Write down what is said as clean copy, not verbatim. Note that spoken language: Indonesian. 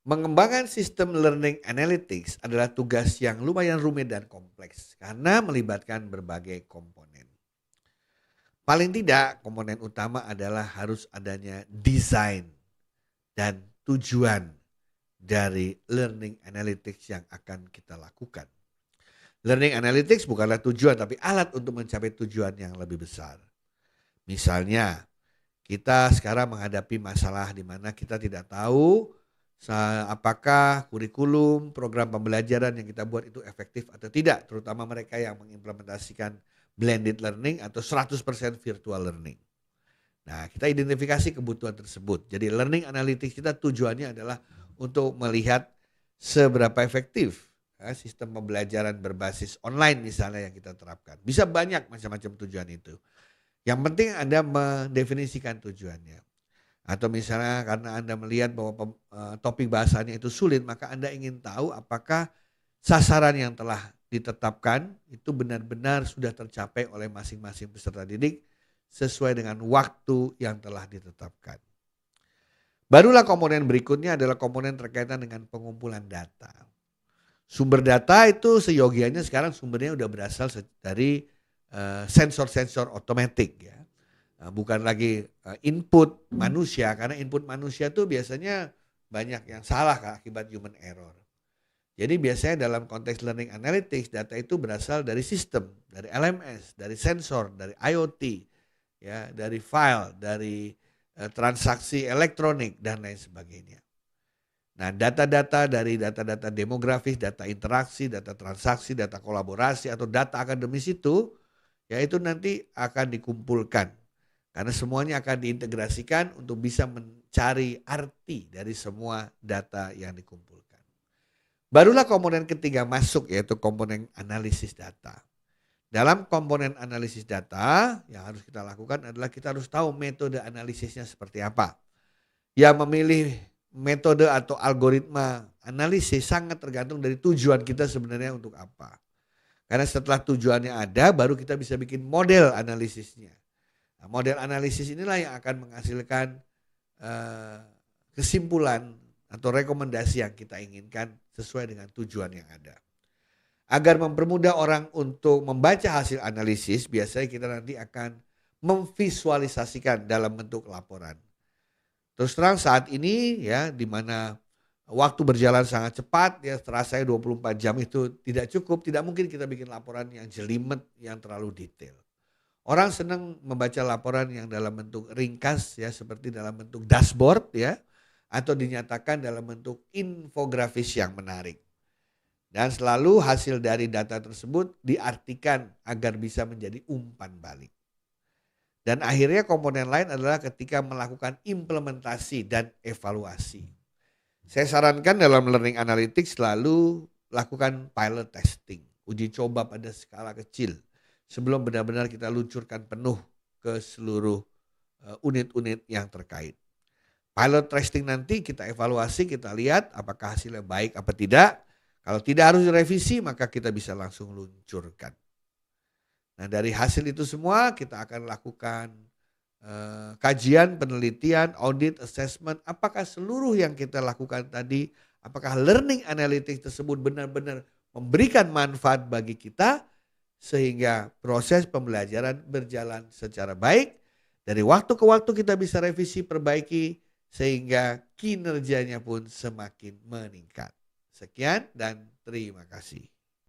Mengembangkan sistem learning analytics adalah tugas yang lumayan rumit dan kompleks karena melibatkan berbagai komponen. Paling tidak, komponen utama adalah harus adanya desain dan tujuan dari learning analytics yang akan kita lakukan. Learning analytics bukanlah tujuan tapi alat untuk mencapai tujuan yang lebih besar. Misalnya, kita sekarang menghadapi masalah di mana kita tidak tahu apakah kurikulum, program pembelajaran yang kita buat itu efektif atau tidak, terutama mereka yang mengimplementasikan blended learning atau 100% virtual learning. Nah, kita identifikasi kebutuhan tersebut. Jadi learning analytics kita tujuannya adalah untuk melihat seberapa efektif sistem pembelajaran berbasis online misalnya yang kita terapkan. Bisa banyak macam-macam tujuan itu. Yang penting Anda mendefinisikan tujuannya. Atau misalnya karena Anda melihat bahwa topik bahasanya itu sulit, maka Anda ingin tahu apakah sasaran yang telah ditetapkan itu benar-benar sudah tercapai oleh masing-masing peserta didik sesuai dengan waktu yang telah ditetapkan. Barulah komponen berikutnya adalah komponen terkaitan dengan pengumpulan data. Sumber data itu seyogianya sekarang sumbernya udah berasal dari sensor-sensor otomatis ya. Bukan lagi input manusia, karena input manusia tuh biasanya banyak yang salah akibat human error. Jadi biasanya dalam konteks learning analytics data itu berasal dari sistem, dari LMS, dari sensor, dari IoT, ya, dari file, dari transaksi elektronik dan lain sebagainya. Nah, data-data dari data-data demografis, data interaksi, data transaksi, data kolaborasi atau data akademis itu ya itu nanti akan dikumpulkan. Karena semuanya akan diintegrasikan untuk bisa mencari arti dari semua data yang dikumpulkan. Barulah komponen ketiga masuk yaitu komponen analisis data. Dalam komponen analisis data yang harus kita lakukan adalah kita harus tahu metode analisisnya seperti apa. Yang memilih metode atau algoritma analisis sangat tergantung dari tujuan kita sebenarnya untuk apa. Karena setelah tujuannya ada baru kita bisa bikin model analisisnya. Nah, model analisis inilah yang akan menghasilkan kesimpulan atau rekomendasi yang kita inginkan sesuai dengan tujuan yang ada. Agar mempermudah orang untuk membaca hasil analisis, biasanya kita nanti akan memvisualisasikan dalam bentuk laporan. Terus terang saat ini ya di mana waktu berjalan sangat cepat ya terasa 24 jam itu tidak cukup, tidak mungkin kita bikin laporan yang jelimet yang terlalu detail. Orang senang membaca laporan yang dalam bentuk ringkas ya seperti dalam bentuk dashboard ya atau dinyatakan dalam bentuk infografis yang menarik. Dan selalu hasil dari data tersebut diartikan agar bisa menjadi umpan balik. Dan akhirnya komponen lain adalah ketika melakukan implementasi dan evaluasi. Saya sarankan dalam learning analytics selalu lakukan pilot testing, uji coba pada skala kecil. Sebelum benar-benar kita luncurkan penuh ke seluruh unit-unit yang terkait. Pilot testing nanti kita evaluasi, kita lihat apakah hasilnya baik apa tidak. Kalau tidak harus direvisi maka kita bisa langsung luncurkan. Nah dari hasil itu semua kita akan lakukan kajian, penelitian, audit, assessment. Apakah seluruh yang kita lakukan tadi, apakah learning analytics tersebut benar-benar memberikan manfaat bagi kita sehingga proses pembelajaran berjalan secara baik. Dari waktu ke waktu kita bisa revisi, perbaiki sehingga kinerjanya pun semakin meningkat. Sekian dan terima kasih.